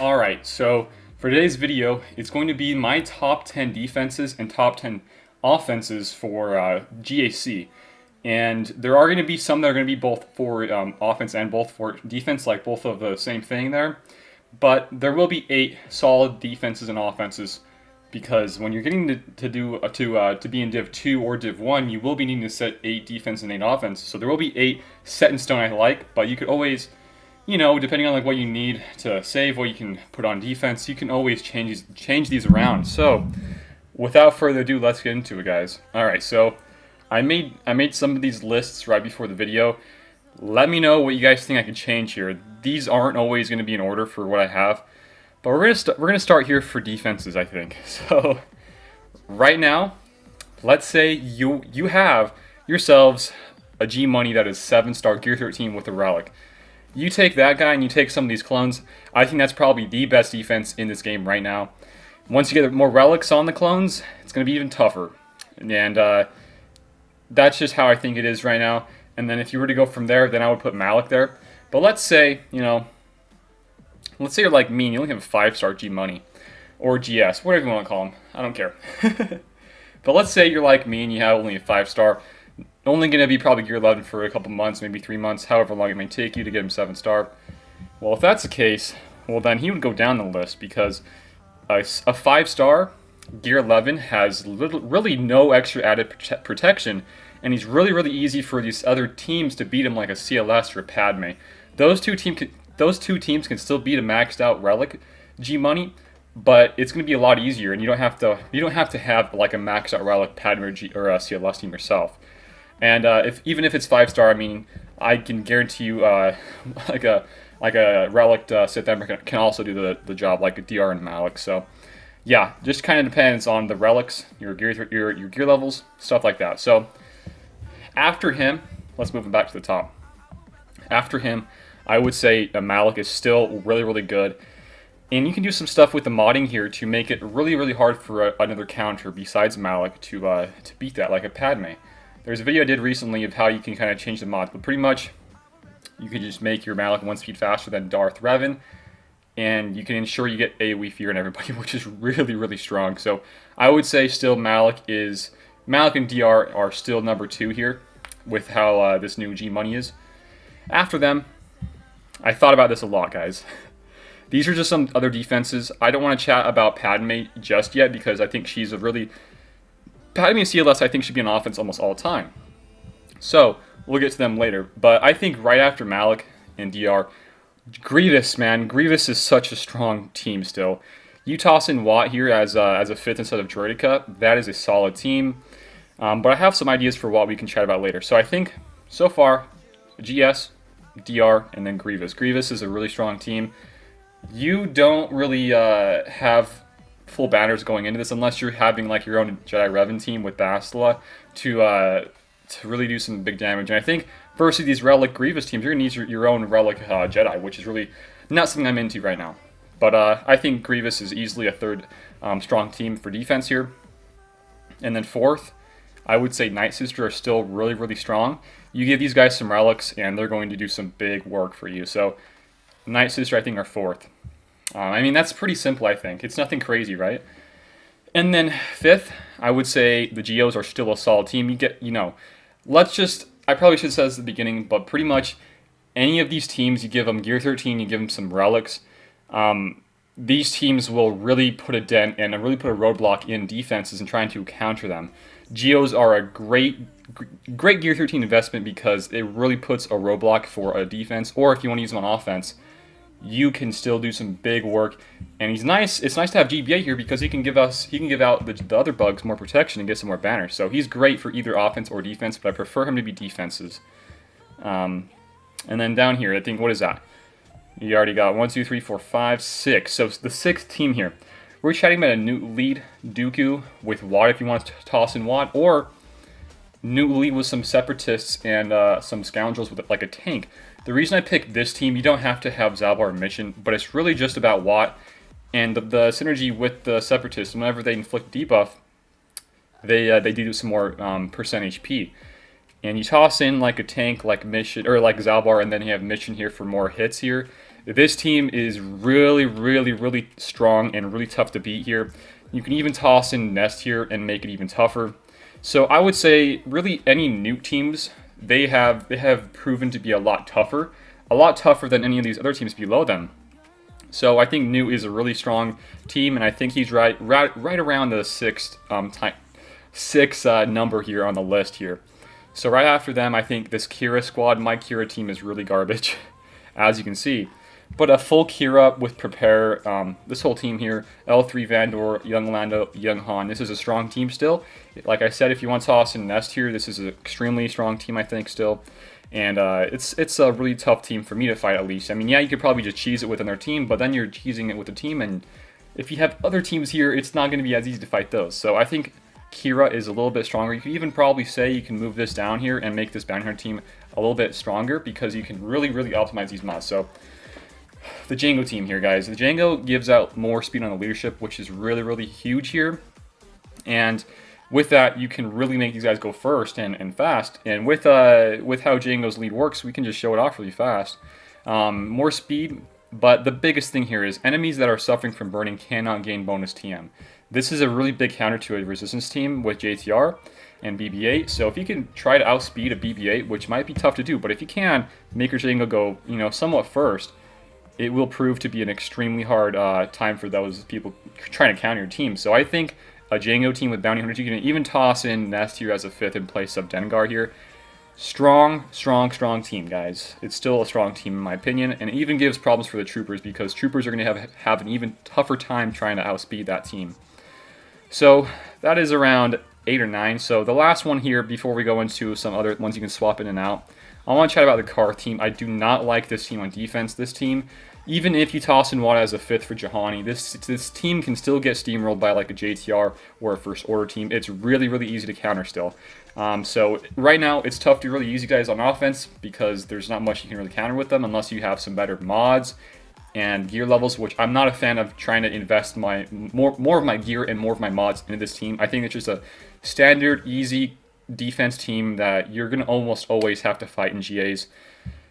Alright, so for today's video, it's going to be my top 10 defenses and top 10 offenses for GAC. And there are going to be some that are going to be both for offense and both for defense, like both of the same thing there. But there will be 8 solid defenses and offenses, because when you're getting to be in Div 2 or Div 1, you will be needing to set 8 defense and 8 offense. So there will be 8 set in stone I like, but you could always, depending on like what you need to save, what you can put on defense, you can always change these around. So without further ado, let's get into it, guys. All right, so I made some of these lists right before the video. Let me know what you guys think I could change here. These aren't always going to be in order for what I have, but we're gonna start here for defenses, I think. So right now, let's say you have yourselves a G Money that is 7-star Gear 13 with a relic. You take that guy and you take some of these clones. I think that's probably the best defense in this game right now. Once you get more relics on the clones, it's going to be even tougher. And that's just how I think it is right now. And then if you were to go from there, then I would put Malik there. But let's say, let's say you're like me and you only have a 5-star G Money. Or GS, whatever you want to call them. I don't care. But let's say you're like me and you have only a 5-star. Only going to be probably Gear 11 for a couple months, maybe 3 months, however long it may take you to get him 7-star. Well, if that's the case, well then he would go down the list, because a 5-star Gear 11 has really no extra added protection, and he's really easy for these other teams to beat him, like a CLS or a Padme. Those two teams can still beat a maxed out Relic G Money, but it's going to be a lot easier, and you don't have to have like a maxed out Relic Padme or a CLS team yourself. And even if it's 5-star, I mean, I can guarantee you, like a relic Sith Emperor can also do the job, like a DR and Malik. So, yeah, just kind of depends on the relics, your gear levels, stuff like that. So, after him, let's move him back to the top. After him, I would say Malik is still really good, and you can do some stuff with the modding here to make it really hard for another counter besides Malik to beat that, like a Padme. There's a video I did recently of how you can kind of change the mods, but pretty much you can just make your Malik 1 speed faster than Darth Revan, and you can ensure you get AoE fear in everybody, which is really strong. So I would say still Malik and DR are still number 2 here with how this new G Money is. After them, I thought about this a lot, guys. These are just some other defenses. I don't want to chat about Padme just yet, because I think she's Padme and CLS, I think, should be on offense almost all the time. So, we'll get to them later. But I think right after Malik and DR, Grievous, man. Grievous is such a strong team still. You toss in Watt here as a 5th instead of Droideka. That is a solid team. But I have some ideas for what we can chat about later. So I think, so far, GS, DR, and then Grievous. Grievous is a really strong team. You don't really have full banners going into this unless you're having like your own Jedi Revan team with Bastila to really do some big damage. And I think versus these Relic Grievous teams, you're going to need your own Relic Jedi, which is really not something I'm into right now. But I think Grievous is easily a 3rd strong team for defense here. And then 4th, I would say Night Sister are still really strong. You give these guys some relics and they're going to do some big work for you. So Night Sister, I think, are 4th. I mean, that's pretty simple, I think. It's nothing crazy, right? And then 5th, I would say the Geos are still a solid team. You get, I probably should have said this at the beginning, but pretty much any of these teams, you give them Gear 13, you give them some relics, these teams will really put a dent and really put a roadblock in defenses and trying to counter them. Geos are a great Gear 13 investment, because it really puts a roadblock for a defense, or if you want to use them on offense, you can still do some big work. And he's nice. It's nice to have GBA here, because he can give out the other bugs more protection and get some more banners. So he's great for either offense or defense, but I prefer him to be defenses. And then down here, I think, what is that? You already got 1, 2, 3, 4, 5, 6. So the 6th team here. We're chatting about a new lead Dooku with Watt if you want to toss in Watt, or new lead with some separatists and some scoundrels with like a tank. The reason I picked this team, you don't have to have Zalbar mission, but it's really just about Watt and the synergy with the separatists. Whenever they inflict debuff, they do some more percent HP. And you toss in like a tank, like Mission, or like Zalbar, and then you have Mission here for more hits here. This team is really, really, really strong and really tough to beat here. You can even toss in Nest here and make it even tougher. So I would say really any Nuke teams, they have proven to be a lot tougher than any of these other teams below them. So I think Nuke is a really strong team, and I think he's right around the sixth number here on the list here. So right after them, I think this Kira squad, my Kira team is really garbage, as you can see. But a full Kira with Prepare, this whole team here, L3 Vandor, Young Lando, Young Han, this is a strong team still. Like I said, if you want to toss in Nest here, this is an extremely strong team, I think, still. And it's a really tough team for me to fight, at least. I mean, yeah, you could probably just cheese it with another team, but then you're cheesing it with a team, and if you have other teams here, it's not going to be as easy to fight those. So I think Kira is a little bit stronger. You could even probably say you can move this down here and make this bounty hunter team a little bit stronger because you can really, really optimize these mods. So the Django team here, guys. The Django gives out more speed on the leadership, which is really, really huge here. And with that, you can really make these guys go first and fast. And with how Django's lead works, we can just show it off really fast. More speed, but the biggest thing here is enemies that are suffering from burning cannot gain bonus TM. This is a really big counter to a resistance team with JTR and BB-8. So if you can try to outspeed a BB-8, which might be tough to do, but if you can make your Django go, somewhat first, it will prove to be an extremely hard time for those people trying to counter your team. So I think a Django team with bounty hunters, you can even toss in Nest here as a 5th in place of Dengar here. Strong team, guys. It's still a strong team in my opinion, and it even gives problems for the troopers because troopers are going to have an even tougher time trying to outspeed that team. So that is around 8 or 9. So the last one here before we go into some other ones you can swap in and out, I want to chat about the Car team. I do not like this team on defense. This team, even if you toss in Wada as a 5th for Juhani, this team can still get steamrolled by like a JTR or a First Order team. It's really, really easy to counter still. So right now, it's tough to really use you guys on offense because there's not much you can really counter with them unless you have some better mods and gear levels, which I'm not a fan of trying to invest more of my gear and more of my mods into this team. I think it's just a standard, easy defense team that you're going to almost always have to fight in GAs.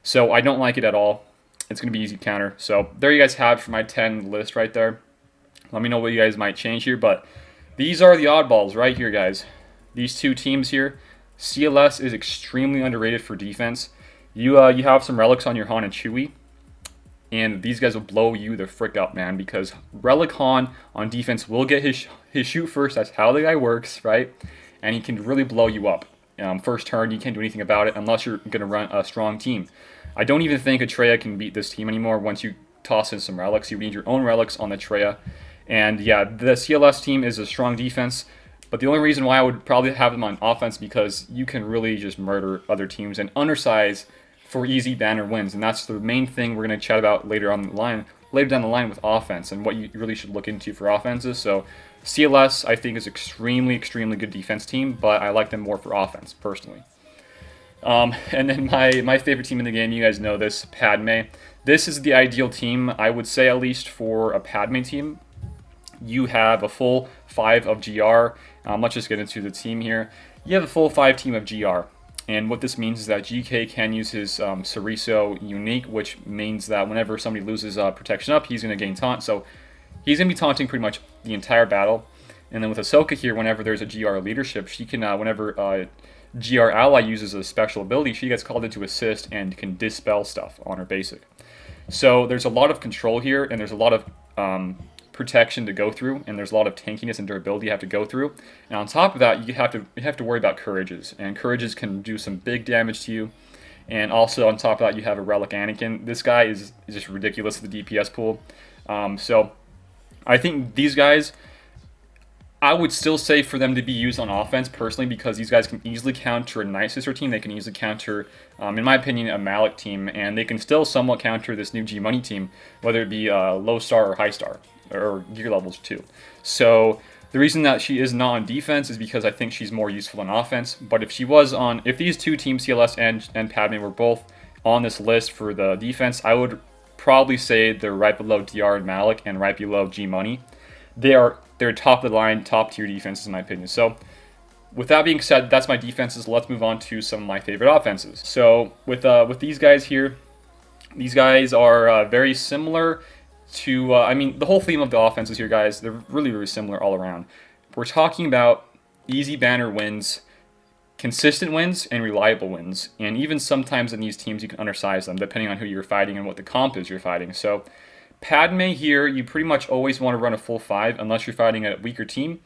So I don't like it at all. It's going to be easy to counter. So there you guys have it for my 10 list right there. Let me know what you guys might change here, but these are the oddballs right here, guys. These two teams here. CLS is extremely underrated for defense. You have some relics on your Han and Chewie, and these guys will blow you the frick up, man, because Relic Han on defense will get his shoot first. That's how the guy works, right? And he can really blow you up. First turn, you can't do anything about it unless you're going to run a strong team. I don't even think Atreya can beat this team anymore once you toss in some relics. You need your own relics on Atreya. And yeah, the CLS team is a strong defense, but the only reason why I would probably have them on offense because you can really just murder other teams and undersize for easy banner wins. And that's the main thing we're going to chat about later down the line with offense and what you really should look into for offenses. So CLS, I think, is extremely good defense team, but I like them more for offense, personally. And then my favorite team in the game, you guys know this, Padme. This is the ideal team, I would say, at least for a Padme team. You have a full 5 of GR. Let's just get into the team here. You have a full 5 team of GR. And what this means is that GK can use his Ceriso unique, which means that whenever somebody loses protection up, he's going to gain taunt. So he's going to be taunting pretty much the entire battle. And then with Ahsoka here, whenever there's a GR leadership, she can, whenever GR ally uses a special ability, she gets called in to assist and can dispel stuff on her basic. So there's a lot of control here, and there's a lot of protection to go through, and there's a lot of tankiness and durability you have to go through. And on top of that, you have to worry about courages, and courages can do some big damage to you. And also on top of that, you have a Relic Anakin. This guy is just ridiculous with the DPS pool. So I think these guys, I would still say for them to be used on offense personally because these guys can easily counter a Night Sister team. They can easily counter, in my opinion, a Malik team, and they can still somewhat counter this new G-Money team, whether it be low star or high star, or gear levels too. So the reason that she is not on defense is because I think she's more useful on offense. But if these two teams, CLS and Padme, were both on this list for the defense, I would probably say they're right below DR and Malik and right below G-Money. They're top of the line, top tier defenses in my opinion. So with that being said, that's my defenses. Let's move on to some of my favorite offenses. So with these guys here, These guys are very similar to, I mean, the whole theme of the offenses here, guys, they're really, really similar all around. We're talking about easy banner wins, consistent wins, and reliable wins. And even sometimes in these teams, you can undersize them depending on who you're fighting and what the comp is you're fighting. So, Padme here, you pretty much always want to run a full 5 unless you're fighting a weaker team.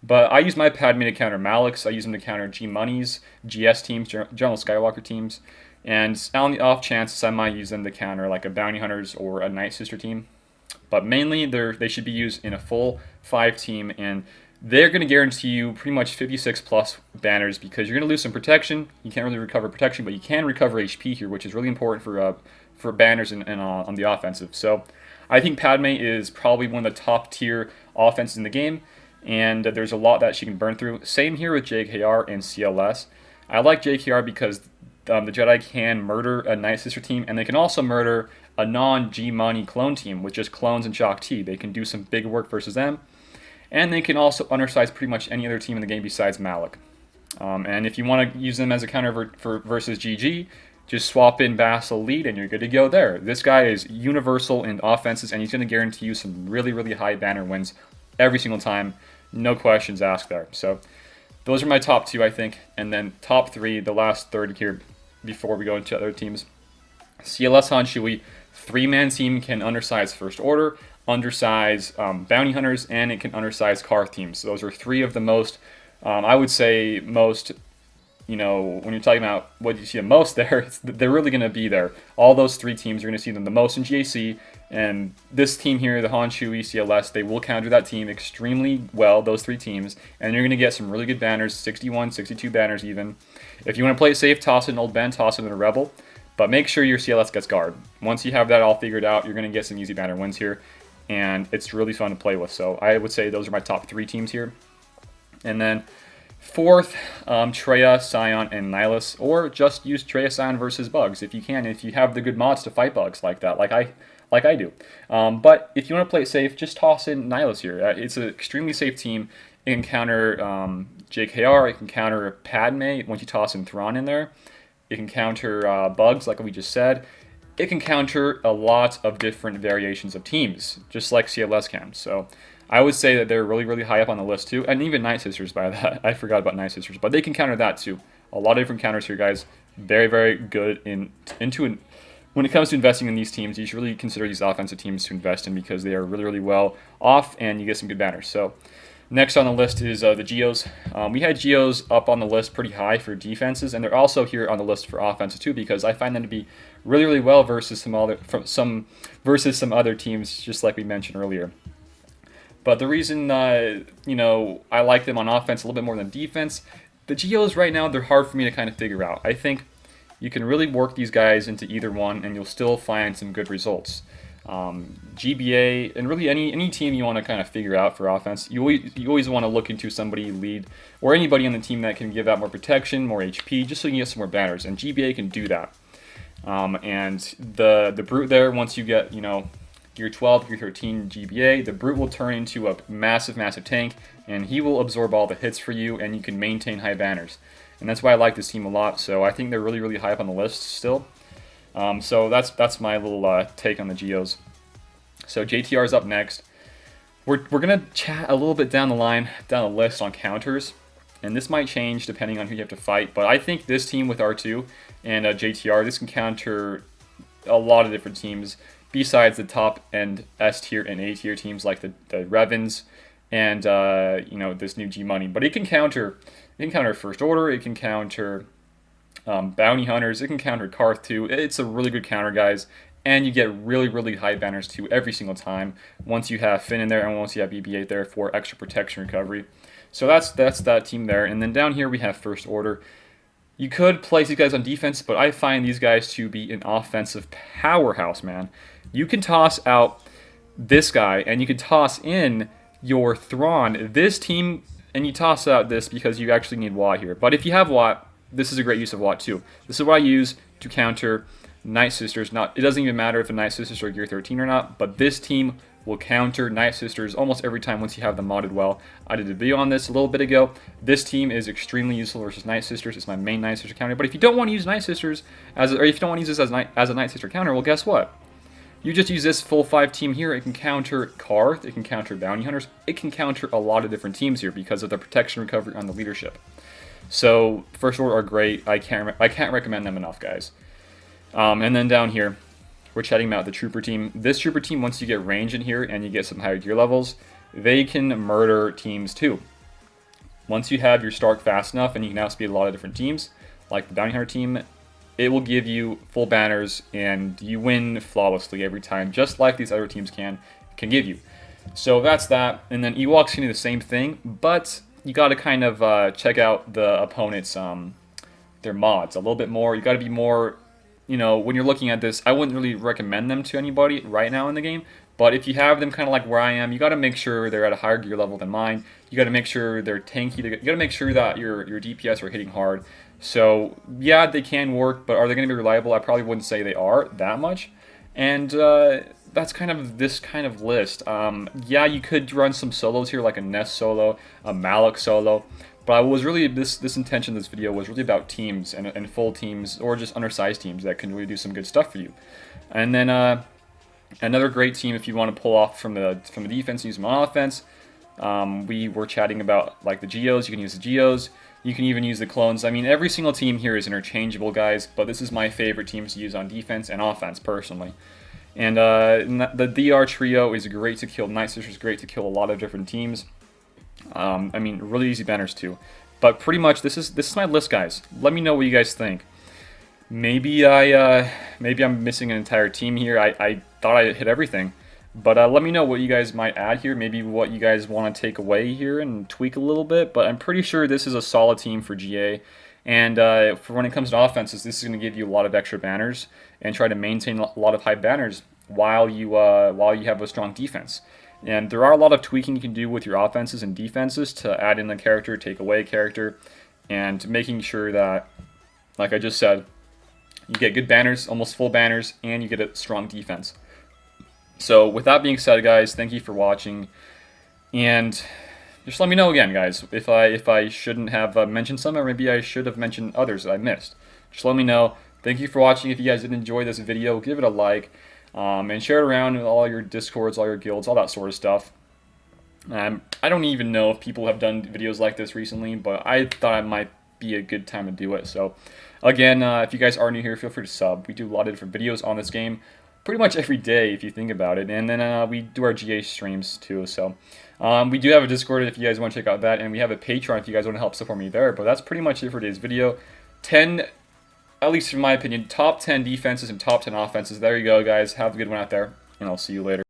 But I use my Padme to counter Maliks. I use them to counter G-Monies, GS teams, General Skywalker teams. And on the off chances, I might use them to counter like a Bounty Hunters or a Night Sister team. But mainly, they should be used in a full 5 team, and they're going to guarantee you pretty much 56 plus banners because you're going to lose some protection. You can't really recover protection, but you can recover HP here, which is really important for banners and on the offensive. So I think Padme is probably one of the top tier offenses in the game, and there's a lot that she can burn through. Same here with JKR and CLS. I like JKR because the Jedi can murder a Night Sister team, and they can also murder a non-G-Money clone team with just clones and Shock T. They can do some big work versus them, and they can also undersize pretty much any other team in the game besides Malik. And if you want to use them as a counter for versus GG, just swap in Vassal Lead and you're good to go there. This guy is universal in offenses, and he's going to guarantee you some really, really high banner wins every single time. No questions asked there. So those are my top 2, I think. And then top 3, the last third here before we go into other teams. CLS Han Shui, 3-man team, can undersize First Order, undersize Bounty Hunters, and it can undersize Karth teams. So those are 3 of the most, I would say, most, when you're talking about what you see the most there, they're really going to be there. All those 3 teams, you're going to see them the most in GAC, and this team here, the Han Shui CLS, they will counter that team extremely well, those 3 teams, and you're going to get some really good banners, 61, 62 banners even. If you want to play it safe, toss it in Old Ben, toss it in a Rebel, but make sure your CLS gets guard. Once you have that all figured out, you're going to get some easy banner wins here, and it's really fun to play with. So I would say those are my top 3 teams here. And then 4th, Traya, Scion, and Nihilus, or just use Traya, Scion versus bugs if you can, if you have the good mods to fight bugs like that, like I do. But if you want to play it safe, just toss in Nihilus here. It's an extremely safe team. It can counter JKR, it can counter Padme once you toss in Thrawn in there. It can counter bugs, like we just said. It can counter a lot of different variations of teams, just like CLS can. So I would say that they're really, really high up on the list too. And even Night Sisters by that. I forgot about Night Sisters, but they can counter that too. A lot of different counters here, guys. Very, very good when it comes to investing in these teams. You should really consider these offensive teams to invest in because they are really, really well off and you get some good banners. So next on the list is the Geos. We had Geos up on the list pretty high for defenses, and they're also here on the list for offenses too because I find them to be really, really well versus some other teams, just like we mentioned earlier. But the reason I like them on offense a little bit more than defense, the Geos right now, they're hard for me to kind of figure out. I think you can really work these guys into either one, and you'll still find some good results. GBA, and really any team you want to kind of figure out for offense, you always want to look into somebody lead or anybody on the team that can give out more protection, more HP, just so you can get some more banners, and GBA can do that. And the Brute there, once you get Gear 12, Gear 13 GBA, the Brute will turn into a massive, massive tank, and he will absorb all the hits for you, and you can maintain high banners. And that's why I like this team a lot, so I think they're really, really high up on the list still. So that's my little take on the Geos. So JTR is up next. We're going to chat a little bit down the list on counters, and this might change depending on who you have to fight, but I think this team with R2 and JTR, this can counter a lot of different teams besides the top end S tier and A tier teams like the Revens and this new G Money. But it can counter First Order, it can counter Bounty Hunters, it can counter Karth too. It's a really good counter, guys, and you get really, really high banners too every single time once you have Finn in there and once you have BB-8 there for extra protection recovery. So that's that team there. And then down here we have First Order. You could place these guys on defense, but I find these guys to be an offensive powerhouse, man. You can toss out this guy, and you can toss in your Thrawn, this team, and you toss out this because you actually need Watt here. But if you have Watt, this is a great use of Watt too. This is what I use to counter Night Sisters. It doesn't even matter if the Night Sisters are Gear 13 or not, but this team will counter Night Sisters almost every time once you have them modded well. I did a video on this a little bit ago. This team is extremely useful versus Night Sisters. It's my main Night Sister counter. But if you don't want to use Night Sisters, or if you don't want to use this as a Night Sister counter, well, guess what? You just use this full 5 team here. It can counter Karth, it can counter Bounty Hunters, it can counter a lot of different teams here because of the protection recovery on the leadership. So First Order are great. I can't recommend them enough, guys. And then down here, we're chatting about the Trooper team. This Trooper team, once you get range in here and you get some higher gear levels, they can murder teams too. Once you have your Stark fast enough and you can outspeed a lot of different teams, like the Bounty Hunter team, it will give you full banners and you win flawlessly every time, just like these other teams can give you. So that's that. And then Ewoks can do the same thing, but you got to kind of check out the opponent's their mods a little bit more. You got to be more, you know, when you're looking at this, I wouldn't really recommend them to anybody right now in the game. But if you have them kind of like where I am, you got to make sure they're at a higher gear level than mine. You got to make sure they're tanky. You got to make sure that your DPS are hitting hard. So yeah, they can work, but are they going to be reliable? I probably wouldn't say they are that much. And that's kind of this kind of list. Yeah, you could run some solos here, like a Ness solo, a Malak solo. But I was really, this intention of this video was really about teams and full teams, or just undersized teams that can really do some good stuff for you. And then another great team if you want to pull off from the defense and use them on offense. We were chatting about like the Geos. You can use the Geos. You can even use the clones. I mean, every single team here is interchangeable, guys, but this is my favorite teams to use on defense and offense, personally. And the DR trio is great to kill. Night Sister is great to kill a lot of different teams. I mean, really easy banners too. But pretty much, this is my list, guys. Let me know what you guys think. Maybe I'm missing an entire team here. I thought I hit everything. But let me know what you guys might add here, maybe what you guys want to take away here and tweak a little bit. But I'm pretty sure this is a solid team for GA. And for when it comes to offenses, this is going to give you a lot of extra banners and try to maintain a lot of high banners while you have a strong defense. And there are a lot of tweaking you can do with your offenses and defenses to add in a character, take away a character, and making sure that, like I just said, you get good banners, almost full banners, and you get a strong defense. So with that being said, guys, thank you for watching, and just let me know again, guys, if I shouldn't have mentioned some, or maybe I should have mentioned others that I missed. Just let me know. Thank you for watching. If you guys did enjoy this video, give it a like, and share it around with all your Discords, all your guilds, all that sort of stuff. I don't even know if people have done videos like this recently, but I thought it might be a good time to do it. So again, if you guys are new here, feel free to sub. We do a lot of different videos on this game pretty much every day if you think about it, and then we do our GA streams too. So we do have a Discord if you guys want to check out that, and we have a Patreon if you guys want to help support me there. But that's pretty much it for today's video. 10, at least in my opinion, top 10 defenses and top 10 offenses. There you go, guys. Have a good one out there, and I'll see you later.